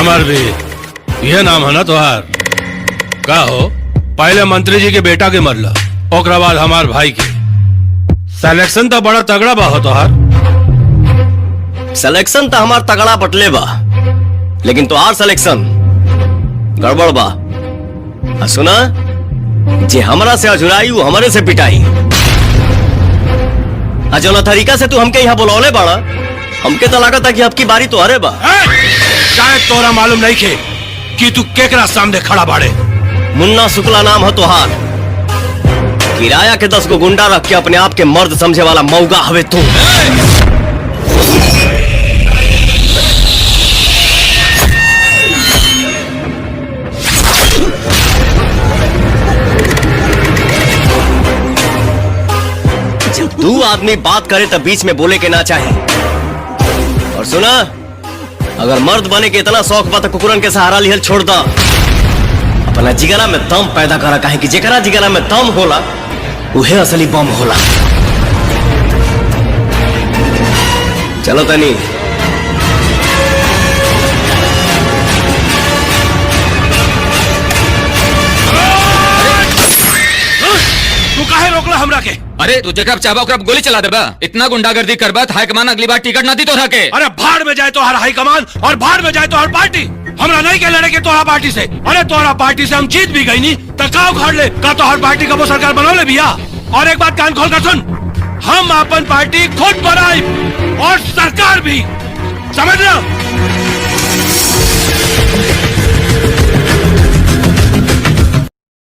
हमार भी यह नाम है ना तुहार? का हो, पहले मंत्री जी के बेटा के मरला, ओकरा बाद हमार भाई के। सिलेक्शन तो बड़ा तगड़ा बा हो तुहार। सिलेक्शन तो हमार तगड़ा बटले बा, लेकिन तुहार सिलेक्शन गड़बड़ बा। सुना, जे हमरा से अजुराई वो हमरे से पिटाई। जौना तरीका से तू हमके यहाँ बुलौले बाड़ा, हमके तो लागत है कि अब की बारी तो हरे बा। शायद तोरा मालूम नहीं खे कि तू केकरा सामने खड़ा बाड़े। मुन्ना शुक्ला नाम है तुहार। किराया के 10 गो गुंडा रख के अपने आप के मर्द समझे वाला मौगा हवे तू। जब दो आदमी बात करे तब बीच में बोले के ना चाहे। और सुना, अगर मर्द बने के इतना शौक बा तो कुकुरन के सहारा लिहल छोड़ दा। अपना जिगरा में दम पैदा करा, काहे कि जेकरा जिगरा में दम होला उहे असली बम होला। चलो तनी। तू काहे रोकला हमरा के? अरे तू जब चाहबा ओकरा गोली चला देबा। इतना गुंडागर्दी करबा हाई कमान अगली बार टिकट ना दी तोरा के। अरे भाड़ में जाए तो हर हाई कमान और भाड़ में जाए तो हर पार्टी। हमरा नहीं के लड़े के तोहरा पार्टी से। अरे तोहरा पार्टी से हम जीत भी गई नी तो का उखाड़ ले का तो हर पार्टी का वो सरकार बनौले भैया। और एक बात कान खोल कर सुन, हम अपन पार्टी खुद बनाई और सरकार भी, समझ लो।